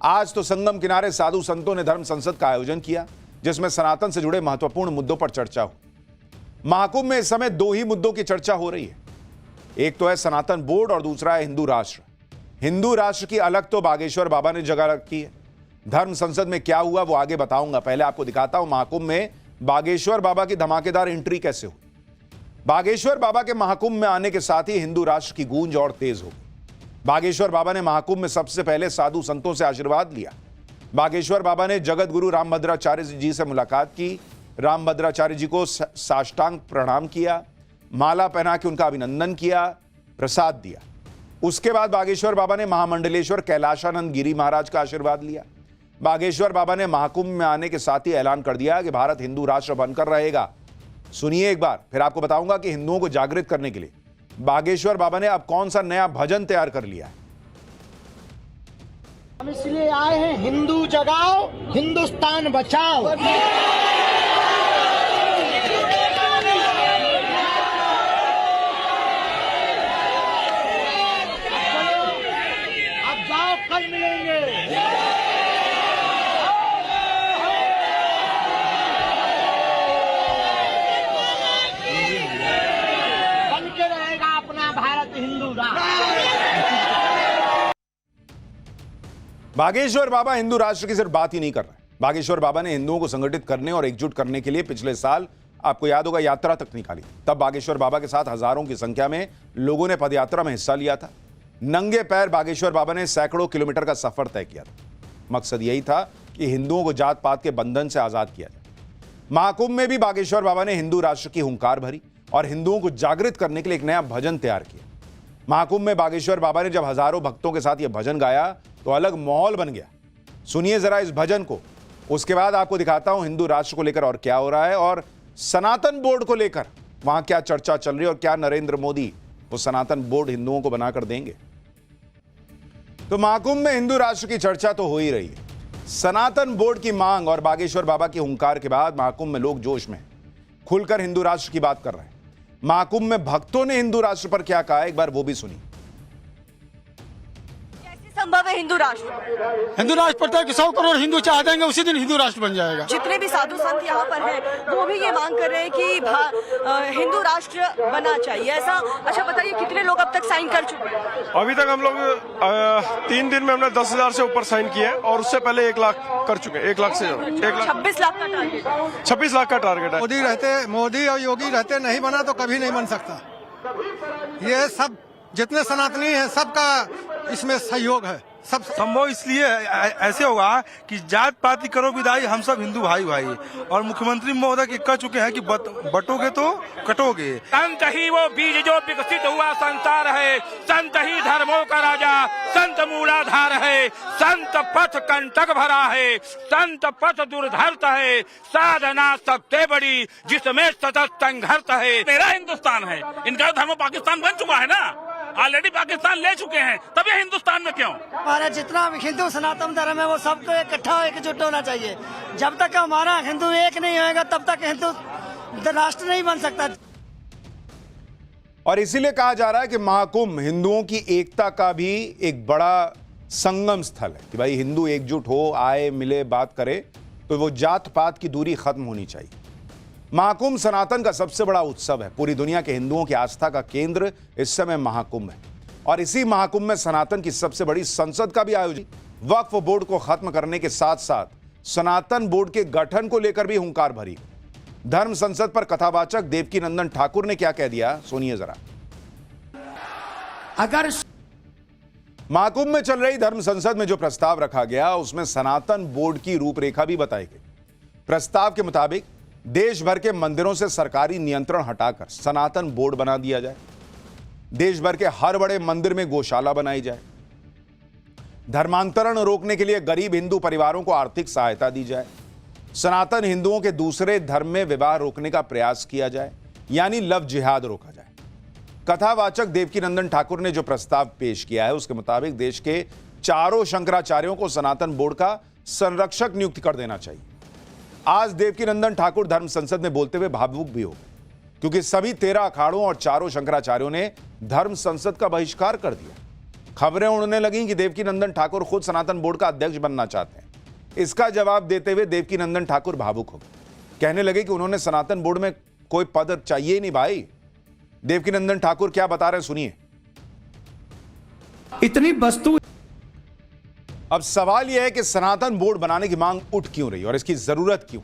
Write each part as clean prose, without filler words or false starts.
आज तो संगम किनारे साधु संतों ने धर्म संसद का आयोजन किया, जिसमें सनातन से जुड़े महत्वपूर्ण मुद्दों पर चर्चा हो। महाकुंभ में इस समय दो ही मुद्दों की चर्चा हो रही है। एक तो है सनातन बोर्ड और दूसरा है हिंदू राष्ट्र। हिंदू राष्ट्र की अलग तो बागेश्वर बाबा ने जगह रखी है। धर्म संसद में क्या हुआ वो आगे बताऊंगा, पहले आपको दिखाता हूं महाकुंभ में बागेश्वर बाबा की धमाकेदार एंट्री कैसे हुई। बागेश्वर बाबा के महाकुंभ में आने के साथ ही हिंदू राष्ट्र की गूंज और तेज हो गई। बागेश्वर बाबा ने महाकुंभ में सबसे पहले साधु संतों से आशीर्वाद लिया। बागेश्वर बाबा ने जगत गुरु रामभद्राचार्य जी से मुलाकात की, रामभद्राचार्य जी को साष्टांग प्रणाम किया, माला पहना के उनका अभिनंदन किया, प्रसाद दिया। उसके बाद बागेश्वर बाबा ने महामंडलेश्वर कैलाशानंद गिरी महाराज का आशीर्वाद लिया। बागेश्वर बाबा ने महाकुंभ में आने के साथ ही ऐलान कर दिया कि भारत हिंदू राष्ट्र बनकर रहेगा। सुनिए एक बार, फिर आपको बताऊंगा कि हिंदुओं को जागृत करने के लिए बागेश्वर बाबा ने अब कौन सा नया भजन तैयार कर लिया है। हम इसलिए आए हैं, हिंदू जगाओ, हिंदुस्तान बचाओ। अब जाओ, कल मिलेंगे। बन के रहेगा अपना भारत हिंदू राष्ट्र। बागेश्वर बाबा हिंदू राष्ट्र की सिर्फ बात ही नहीं कर रहे। बागेश्वर बाबा ने हिंदुओं को संगठित करने और एकजुट करने के लिए पिछले साल, आपको याद होगा, यात्रा तक निकाली। तब बागेश्वर बाबा के साथ हजारों की संख्या में लोगों ने पदयात्रा में हिस्सा लिया था। नंगे पैर बागेश्वर बाबा ने सैकड़ों किलोमीटर का सफर तय किया था। मकसद यही था कि हिंदुओं को जात पात के बंधन से आजाद किया जाए। महाकुंभ में भी बागेश्वर बाबा ने हिंदू राष्ट्र की हुंकार भरी और हिंदुओं को जागृत करने के लिए एक नया भजन तैयार किया। महाकुंभ में बागेश्वर बाबा ने जब हजारों भक्तों के साथ यह भजन गाया तो अलग माहौल बन गया। सुनिए जरा इस भजन को, उसके बाद आपको दिखाता हूं हिंदू राष्ट्र को लेकर और क्या हो रहा है और सनातन बोर्ड को लेकर वहां क्या चर्चा चल रही है और क्या नरेंद्र मोदी वो सनातन बोर्ड हिंदुओं को बनाकर देंगे। तो महाकुंभ में हिंदू राष्ट्र की चर्चा तो हो ही रही है। सनातन बोर्ड की मांग और बागेश्वर बाबा की हुंकार के बाद महाकुंभ में लोग जोश में खुलकर हिंदू राष्ट्र की बात कर रहे हैं। महाकुंभ में भक्तों ने हिंदू राष्ट्र पर क्या कहा, एक बार वो भी सुनिए। संभव है हिंदू राष्ट्र पड़ता है कि 100 करोड़ हिंदू चाह देंगे, उसी दिन हिंदू राष्ट्र बन जाएगा। जितने भी साधु संत यहाँ पर हैं वो भी ये मांग कर रहे हैं कि हिंदू राष्ट्र बना चाहिए, ऐसा। अच्छा बताइए, कितने लोग अब तक साइन कर चुके हैं? अभी तक हम लोग 3 दिन में हमने 10,000 से ऊपर साइन किए और उससे पहले 1 लाख कर चुके हैं। 1 लाख से 26 लाख का टारगेट। 26 लाख का टारगेट है। मोदी और योगी रहते नहीं बना तो कभी नहीं बन सकता। ये सब जितने सनातनी हैं सबका इसमें सहयोग है। सब संभव इसलिए ऐसे होगा कि जात पात करो विदाई, हम सब हिंदू भाई भाई। और मुख्यमंत्री महोदय कह चुके हैं कि बटोगे तो कटोगे। संत ही वो बीज जो विकसित हुआ संसार है, संत ही धर्मों का राजा, संत मूलाधार है, संत पथ कंटक भरा है, संत पथ दुर्धर्त है, साधना सबसे बड़ी जिसमें सतत संघर्ष है। मेरा हिंदुस्तान है, इनका धर्म पाकिस्तान बन चुका है ना, ऑलरेडी पाकिस्तान ले चुके हैं, तब ये हिंदुस्तान में क्यों? हमारा जितना भी हिंदू सनातन धर्म है वो सबको इकट्ठा एकजुट होना चाहिए। जब तक हमारा हिंदू एक नहीं होएगा तब तक हिंदू राष्ट्र नहीं बन सकता। और इसीलिए कहा जा रहा है कि महाकुंभ हिंदुओं की एकता का भी एक बड़ा संगम स्थल है कि भाई हिंदू एकजुट हो, आए, मिले, बात करे, तो वो जात पात की दूरी खत्म होनी चाहिए। महाकुंभ सनातन का सबसे बड़ा उत्सव है। पूरी दुनिया के हिंदुओं की आस्था का केंद्र इस समय महाकुंभ है और इसी महाकुंभ में सनातन की सबसे बड़ी संसद का भी आयोजन। वक्फ बोर्ड को खत्म करने के साथ साथ सनातन बोर्ड के गठन को लेकर भी हुंकार भरी। धर्म संसद पर कथावाचक देवकीनंदन ठाकुर ने क्या कह दिया, सुनिए जरा। अगर महाकुंभ में चल रही धर्म संसद में जो प्रस्ताव रखा गया उसमें सनातन बोर्ड की रूपरेखा भी बताई गई। प्रस्ताव के मुताबिक देश भर के मंदिरों से सरकारी नियंत्रण हटाकर सनातन बोर्ड बना दिया जाए। देश भर के हर बड़े मंदिर में गौशाला बनाई जाए। धर्मांतरण रोकने के लिए गरीब हिंदू परिवारों को आर्थिक सहायता दी जाए। सनातन हिंदुओं के दूसरे धर्म में विवाह रोकने का प्रयास किया जाए, यानी लव जिहाद रोका जाए। कथावाचक देवकीनंदन ठाकुर ने जो प्रस्ताव पेश किया है उसके मुताबिक देश के चारों शंकराचार्यों को सनातन बोर्ड का संरक्षक नियुक्त कर देना चाहिए। आज देवकीनंदन ठाकुर धर्म संसद में बोलते हुए भावुक भी हो गए क्योंकि सभी 13 अखाड़ों और चारों शंकराचार्यों ने धर्म संसद का बहिष्कार कर दिया। खबरें उड़ने लगी कि देवकीनंदन ठाकुर खुद सनातन बोर्ड का अध्यक्ष बनना चाहते हैं। इसका जवाब देते हुए देवकीनंदन ठाकुर भावुक हो गए, कहने लगे कि उन्होंने सनातन बोर्ड में कोई पद चाहिए ही नहीं भाई। देवकीनंदन ठाकुर क्या बता रहे हैं सुनिए। इतनी वस्तु अब सवाल यह है कि सनातन बोर्ड बनाने की मांग उठ क्यों रही और इसकी जरूरत क्यों,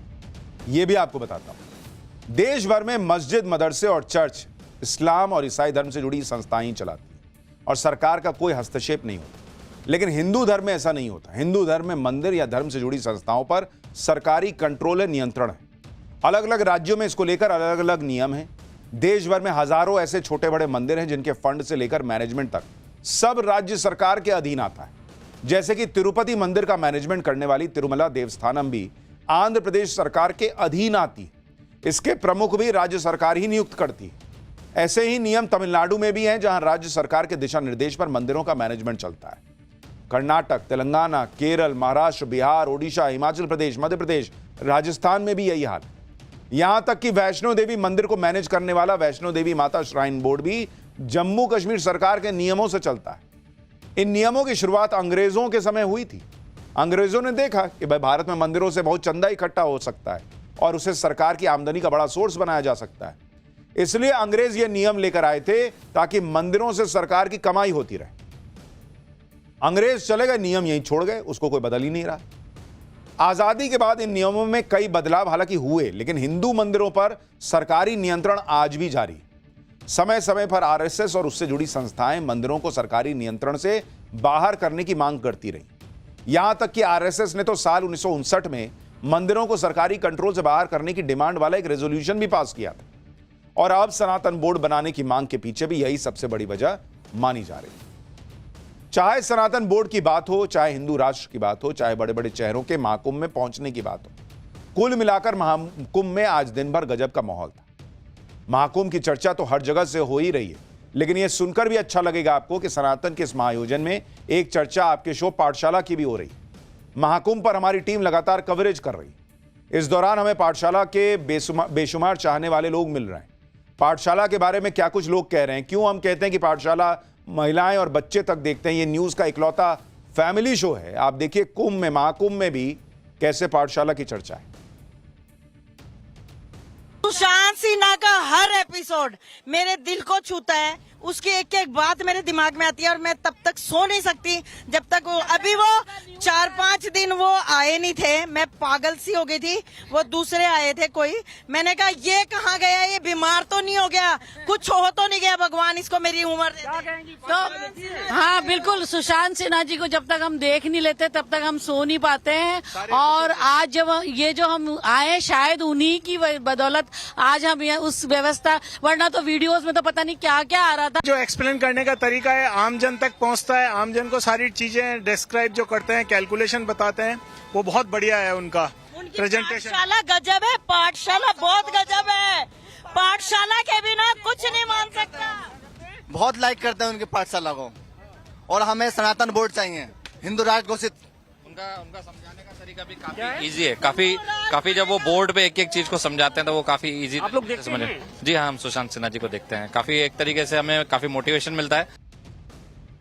यह भी आपको बताता हूं। देश भर में मस्जिद, मदरसे और चर्च इस्लाम और ईसाई धर्म से जुड़ी संस्थाएं चलाती हैं और सरकार का कोई हस्तक्षेप नहीं होता। लेकिन हिंदू धर्म में ऐसा नहीं होता। हिंदू धर्म में मंदिर या धर्म से जुड़ी संस्थाओं पर सरकारी कंट्रोल है, नियंत्रण है। अलग अलग राज्यों में इसको लेकर अलग अलग नियम हैं। देश भर में हजारों ऐसे छोटे बड़े मंदिर हैं जिनके फंड से लेकर मैनेजमेंट तक सब राज्य सरकार के अधीन आता है। जैसे कि तिरुपति मंदिर का मैनेजमेंट करने वाली तिरुमला देवस्थानम भी आंध्र प्रदेश सरकार के अधीन आती है। इसके प्रमुख भी राज्य सरकार ही नियुक्त करती है। ऐसे ही नियम तमिलनाडु में भी हैं, जहां राज्य सरकार के दिशा निर्देश पर मंदिरों का मैनेजमेंट चलता है। कर्नाटक, तेलंगाना, केरल, महाराष्ट्र, बिहार, ओडिशा, हिमाचल प्रदेश, मध्य प्रदेश, राजस्थान में भी यही हाल है। यहां तक कि वैष्णो देवी मंदिर को मैनेज करने वाला वैष्णो देवी माता श्राइन बोर्ड भी जम्मू कश्मीर सरकार के नियमों से चलता है। इन नियमों की शुरुआत अंग्रेजों के समय हुई थी। अंग्रेजों ने देखा कि भाई भारत में मंदिरों से बहुत चंदा इकट्ठा हो सकता है और उसे सरकार की आमदनी का बड़ा सोर्स बनाया जा सकता है। इसलिए अंग्रेज ये नियम लेकर आए थे ताकि मंदिरों से सरकार की कमाई होती रहे। अंग्रेज चले गए, नियम यहीं छोड़ गए, उसको कोई बदल ही नहीं रहा। आजादी के बाद इन नियमों में कई बदलाव हालांकि हुए, लेकिन हिंदू मंदिरों पर सरकारी नियंत्रण आज भी जारी है। समय समय पर आरएसएस और उससे जुड़ी संस्थाएं मंदिरों को सरकारी नियंत्रण से बाहर करने की मांग करती रही। यहां तक कि आरएसएस ने तो साल 1959 में मंदिरों को सरकारी कंट्रोल से बाहर करने की डिमांड वाला एक रेजोल्यूशन भी पास किया था। और अब सनातन बोर्ड बनाने की मांग के पीछे भी यही सबसे बड़ी वजह मानी जा रही है। चाहे सनातन बोर्ड की बात हो, चाहे हिंदू राष्ट्र की बात हो, चाहे बड़े बड़े चेहरों के महाकुंभ में पहुंचने की बात हो, कुल मिलाकर महाकुंभ में आज दिन भर गजब का माहौल था। महाकुंभ की चर्चा तो हर जगह से हो ही रही है, लेकिन यह सुनकर भी अच्छा लगेगा आपको कि सनातन के इस महाआयोजन में एक चर्चा आपके शो पाठशाला की भी हो रही है। महाकुंभ पर हमारी टीम लगातार कवरेज कर रही है। इस दौरान हमें पाठशाला के बेशुमार चाहने वाले लोग मिल रहे हैं। पाठशाला के बारे में क्या कुछ लोग कह रहे हैं, क्यों हम कहते हैं कि पाठशाला महिलाएं और बच्चे तक देखते हैं, ये न्यूज का इकलौता फैमिली शो है। आप देखिए कुंभ में, महाकुंभ में भी कैसे पाठशाला की चर्चा है। सुशांत सिन्हा का हर एपिसोड मेरे दिल को छूता है। उसकी एक एक बात मेरे दिमाग में आती है और मैं तब तक सो नहीं सकती जब तक वो, अभी वो 4-5 दिन वो आए नहीं थे, मैं पागल सी हो गई थी। वो दूसरे आए थे कोई, मैंने कहा ये कहाँ गया, ये बीमार तो नहीं हो गया, कुछ हो तो नहीं गया, भगवान इसको मेरी उम्र तो हाँ बिल्कुल, सुशांत सिन्हा जी को जब तक हम देख नहीं लेते तब तक हम सो नहीं पाते हैं। और आज जब ये जो हम आए, शायद उन्हीं की बदौलत आज हम उस व्यवस्था, वरना तो वीडियोस में तो पता नहीं क्या क्या आ रहा था। जो एक्सप्लेन करने का तरीका है, आम जन तक पहुंचता है, आम जन को सारी चीजें डिस्क्राइब जो करते हैं, कैलकुलेशन बताते हैं, वो बहुत बढ़िया है उनका प्रेजेंटेशन। पाठशाला गजब है, पाठशाला बहुत गजब है। पाठशाला के बिना कुछ नहीं मान सकता। बहुत लाइक करते हैं उनकी पाठशाला को और हमें सनातन बोर्ड चाहिए, हिंदू राष्ट्र घोषित। उनका समझाने का तरीका भी काफी इजी है। काफी जब वो बोर्ड पे एक एक चीज को समझाते हैं तो वो काफी इजी। आप लोग देखते हैं? जी हाँ, हम सुशांत सिन्हा जी को देखते हैं। काफी एक तरीके से हमें काफी मोटिवेशन मिलता है।